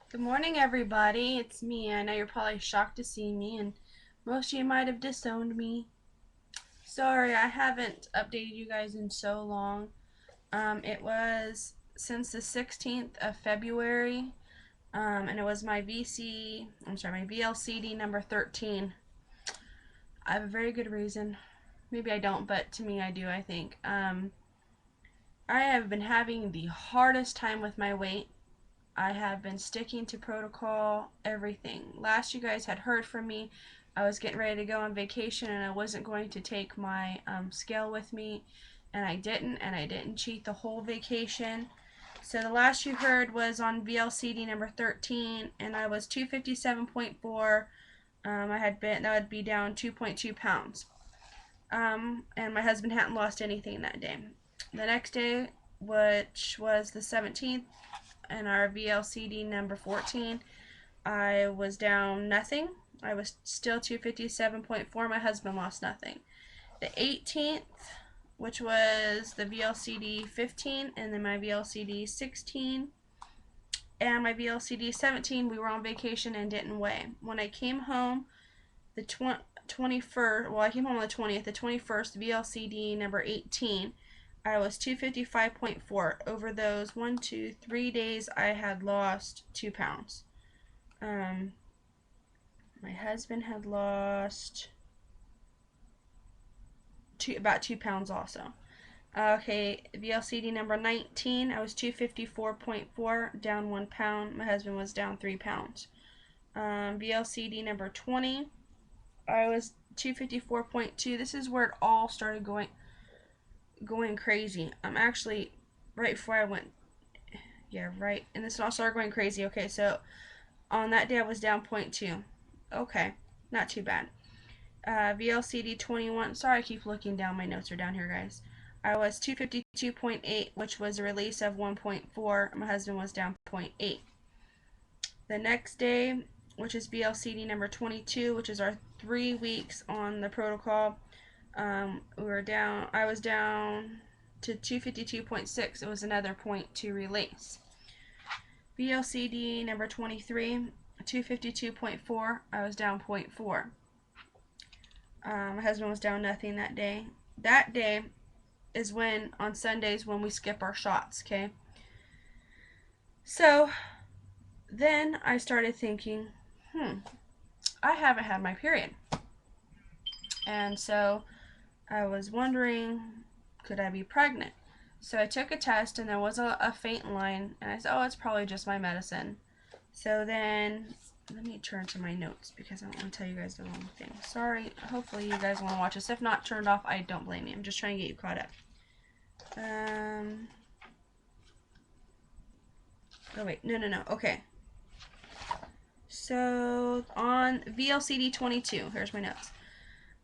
Good morning, everybody. It's me. I know you're probably shocked to see me, and most of you might have disowned me. Sorry, I haven't updated you guys in so long. It was since the 16th of February, and it was my my VLCD number 13. I have a very good reason. Maybe I don't, but to me, I do, I think. I have been having the hardest time with my weight. I have been sticking to protocol, everything. Last you guys had heard from me, I was getting ready to go on vacation and I wasn't going to take my scale with me, and I didn't cheat the whole vacation. So the last you heard was on VLCD number 13, and I was 257.4. That would be down 2.2 pounds. And my husband hadn't lost anything that day. The next day, which was the 17th, and our VLCD number 14, I was down nothing. I was still 257.4. My husband lost nothing. The 18th, which was the VLCD 15, and then my VLCD 16, and my VLCD 17, we were on vacation and didn't weigh. When I came home, the 21st, well, I came home on the 20th, the 21st, VLCD number 18, I was 255.4. Over those 3 days, I had lost 2 pounds. My husband had lost about 2 pounds also. Okay, VLCD number 19, I was 254.4, down 1 pound. My husband was down 3 pounds. VLCD number 20, I was 254.2. This is where it all started going crazy. I'm actually right before I went, yeah, right, and this all started going crazy. Okay, so on that day I was down 0.2. Okay, not too bad. VLCD 21. Sorry, I keep looking down. My notes are down here, guys. I was 252.8, which was a release of 1.4. My husband was down 0.8. The next day, which is VLCD number 22, which is our 3 weeks on the protocol, we were down. I was down to 252.6. It was another 0.2 release. VLCD number 23, 252.4. I was down 0.4. My husband was down nothing that day. That day is when, on Sundays, when we skip our shots, okay? So then I started thinking, I haven't had my period. And so I was wondering, could I be pregnant? So I took a test and there was a faint line, and I said, oh, it's probably just my medicine. So then, let me turn to my notes because I don't want to tell you guys the wrong thing. Sorry, hopefully you guys want to watch this. If not turned off, I don't blame you. I'm just trying to get you caught up. Oh wait, no. Okay. So on VLCD 22, here's my notes.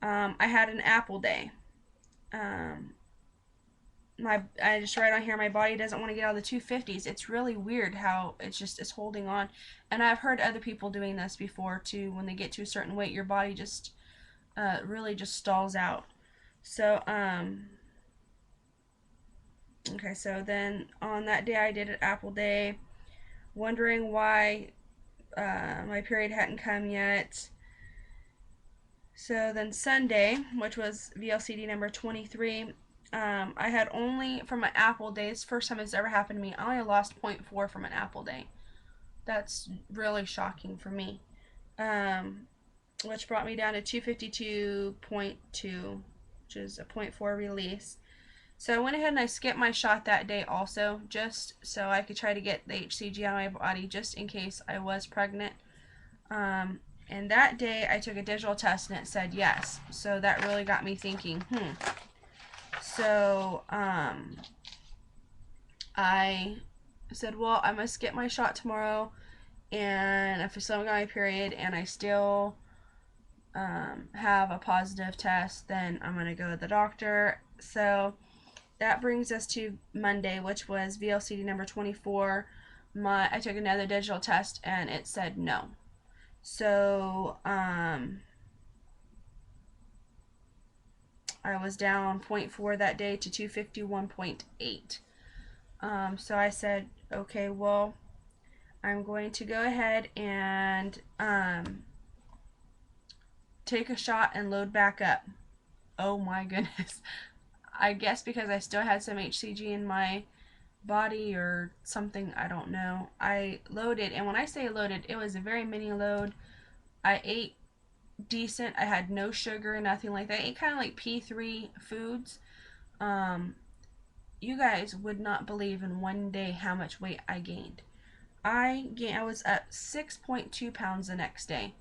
I had an apple day. I just write on here, my body doesn't want to get out of the 250s. It's really weird how it's holding on. And I've heard other people doing this before too. When they get to a certain weight, your body just really just stalls out. So okay, so then on that day I did an apple day, wondering why my period hadn't come yet. So then Sunday, which was VLCD number 23, I had only, from my apple days, first time it's ever happened to me, I only lost 0.4 from an apple day. That's really shocking for me. Which brought me down to 252.2, which is a 0.4 release. So I went ahead and I skipped my shot that day also, just so I could try to get the HCG out of my body, just in case I was pregnant. And that day I took a digital test and it said yes. So that really got me thinking, So I said, well, I must get my shot tomorrow, and if I still haven't got my period and I still have a positive test, then I'm going to go to the doctor. So that brings us to Monday, which was VLCD number 24. I took another digital test and it said no. So I was down 0.4 that day to 251.8. So I said, okay, well, I'm going to go ahead and take a shot and load back up. Oh my goodness. I guess because I still had some HCG in my body or something, I don't know. I loaded, and when I say loaded, it was a very mini load. I ate decent. I had no sugar, nothing like that. I ate kind of like P3 foods. You guys would not believe in one day how much weight I gained. I was up 6.2 pounds the next day.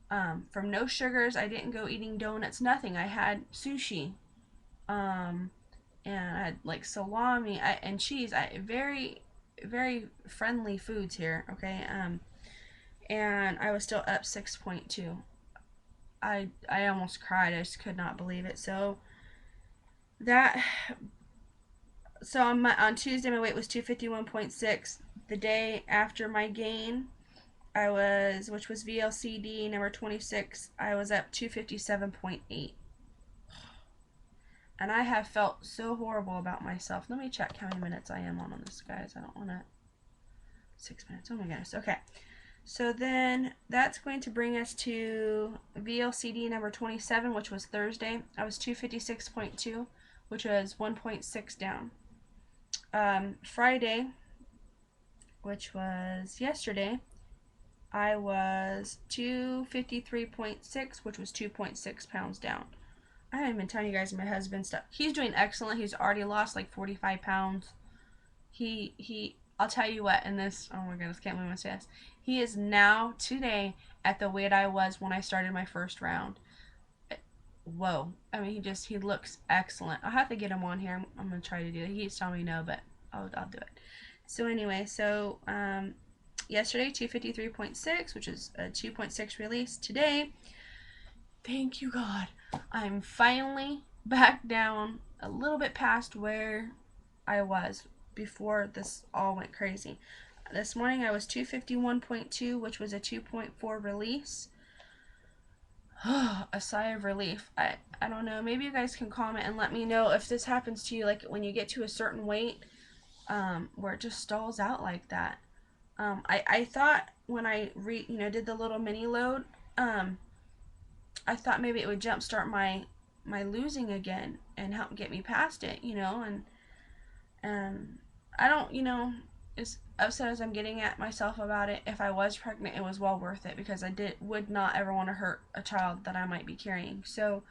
From no sugars, I didn't go eating donuts, nothing. I had sushi, and I had like salami and cheese. Very, very friendly foods here. Okay, and I was still up 6.2. I almost cried. I just could not believe it. That so on Tuesday my weight was 251.6. The day after my gain, which was Vlcd number 26, I was up 257.8. And I have felt so horrible about myself. Let me check how many minutes I am on this, guys. I don't want to. 6 minutes. Oh my goodness. Okay. So then that's going to bring us to Vlcd number 27, which was Thursday. I was 256.2, which was 1.6 down. Friday, which was yesterday, I was 253.6, which was 2.6 pounds down. I haven't been telling you guys my husband's stuff. He's doing excellent. He's already lost like 45 pounds. I'll tell you what, in this, oh my goodness, can't believe I say this. He is now, today, at the weight I was when I started my first round. Whoa. I mean, he looks excellent. I'll have to get him on here. I'm going to try to do it. He keeps telling me no, but I'll do it. So anyway, yesterday, 253.6, which is a 2.6 release. Today, thank you, God, I'm finally back down a little bit past where I was before this all went crazy. This morning I was 251.2, which was a 2.4 release. A sigh of relief. I don't know. Maybe you guys can comment and let me know if this happens to you, like when you get to a certain weight, where it just stalls out like that. I thought when I did the little mini load, I thought maybe it would jumpstart my losing again and help get me past it, and I don't, as upset as I'm getting at myself about it, if I was pregnant, it was well worth it because I would not ever want to hurt a child that I might be carrying. So,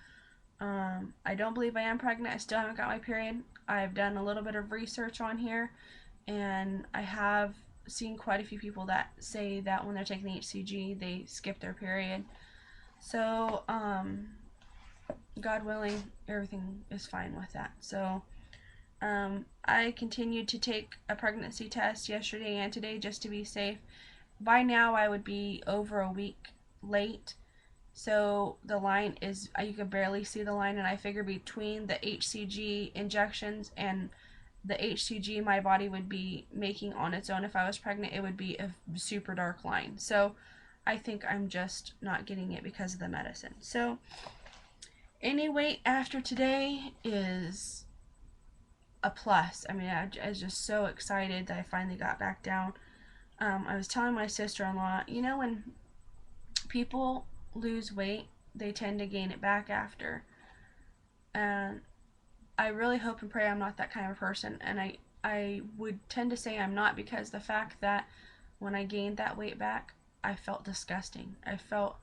I don't believe I am pregnant. I still haven't got my period. I've done a little bit of research on here, and I have seen quite a few people that say that when they're taking the HCG, they skip their period. So, God willing, everything is fine with that. So, I continued to take a pregnancy test yesterday and today just to be safe. By now, I would be over a week late. So the line is, you can barely see the line, and I figure between the HCG injections and the HCG my body would be making on its own if I was pregnant, it would be a super dark line. So I think I'm just not getting it because of the medicine. So any weight after today is a plus. I mean, I was just so excited that I finally got back down. I was telling my sister-in-law, when people lose weight, they tend to gain it back after. And I really hope and pray I'm not that kind of person. And I would tend to say I'm not, because the fact that when I gained that weight back, I felt disgusting. I felt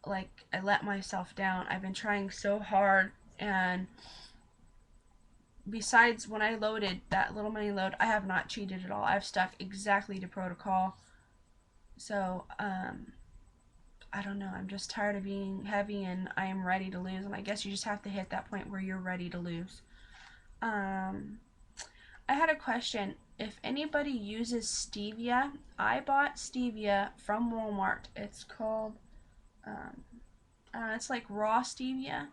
like I let myself down. I've been trying so hard, and besides when I loaded that little mini load, I have not cheated at all. I've stuck exactly to protocol. So, I don't know. I'm just tired of being heavy, and I am ready to lose. And I guess you just have to hit that point where you're ready to lose. I had a question. If anybody uses stevia, I bought stevia from Walmart. It's called, it's like raw stevia,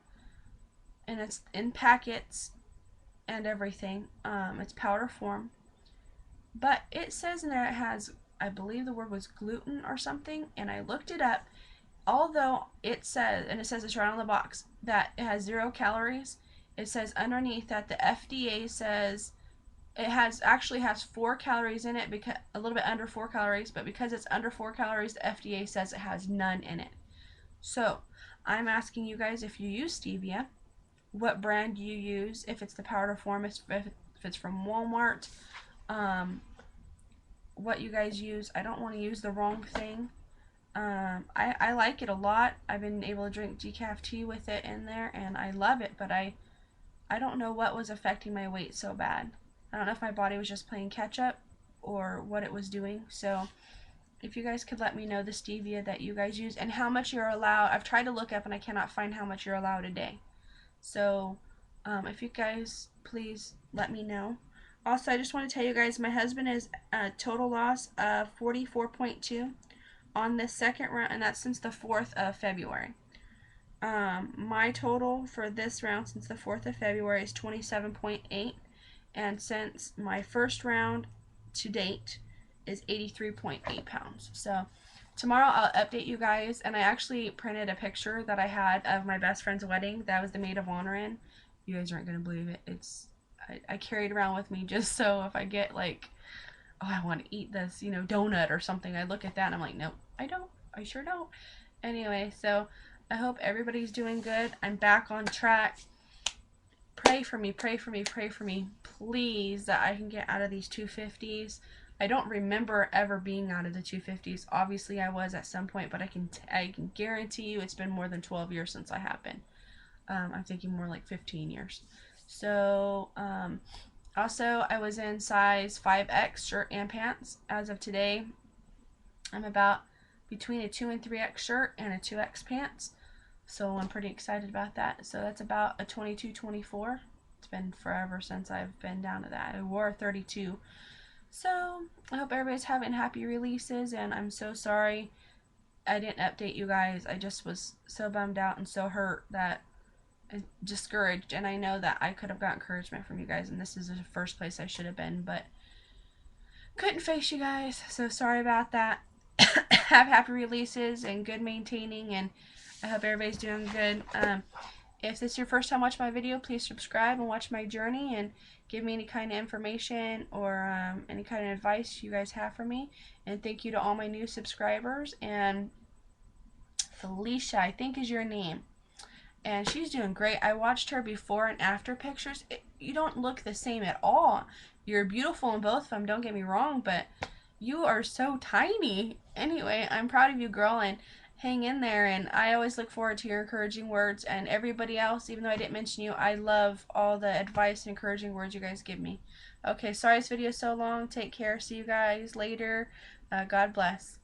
and it's in packets and everything. It's powder form, but it says in there it has, I believe the word was gluten or something, and I looked it up. Although it says, and it says it's right on the box, that it has 0 calories, it says underneath that the FDA says it actually has 4 calories in it, because a little bit under 4 calories, but because it's under 4 calories, the FDA says it has none in it. So I'm asking you guys, if you use stevia, what brand you use, if it's the powder form, if it's from Walmart, what you guys use. I don't want to use the wrong thing. I like it a lot. I've been able to drink decaf tea with it in there, and I love it, but I don't know what was affecting my weight so bad. I don't know if my body was just playing catch up or what it was doing. So if you guys could let me know the stevia that you guys use and how much you're allowed. I've tried to look up and I cannot find how much you're allowed a day. So if you guys please let me know. Also, I just want to tell you guys, my husband is a total loss of 44.2 on this second round, and that's since the 4th of February. My total for this round since the 4th of February is 27.8, and since my first round to date is 83.8 pounds. So tomorrow I'll update you guys, and I actually printed a picture that I had of my best friend's wedding that I was the maid of honor in. You guys aren't going to believe it. I carried around with me just so if I get like, oh, I want to eat this, donut or something, I look at that and I'm like, nope, I don't. I sure don't. Anyway, so I hope everybody's doing good. I'm back on track. Pray for me, pray for me, pray for me, please, that I can get out of these 250s. I don't remember ever being out of the 250s. Obviously, I was at some point, but I can guarantee you it's been more than 12 years since I have been. I'm thinking more like 15 years. So, also, I was in size 5X shirt and pants. As of today, I'm about between a 2 and 3X shirt and a 2X pants. So I'm pretty excited about that. So that's about a 22, 24. It's been forever since I've been down to that. I wore a 32. So I hope everybody's having happy releases, and I'm so sorry I didn't update you guys. I just was so bummed out and so hurt that discouraged, and I know that I could have got encouragement from you guys, and this is the first place I should have been, but couldn't face you guys, so sorry about that. Have happy releases and good maintaining, and I hope everybody's doing good. If this is your first time watching my video, please subscribe and watch my journey and give me any kind of information or any kind of advice you guys have for me. And thank you to all my new subscribers. And Felicia, I think is your name, and she's doing great. I watched her before and after pictures. You don't look the same at all. You're beautiful in both of them, don't get me wrong, but you are so tiny. Anyway, I'm proud of you, girl, and hang in there, and I always look forward to your encouraging words. And everybody else, even though I didn't mention you, I love all the advice and encouraging words you guys give me. Okay, sorry this video is so long. Take care. See you guys later. God bless.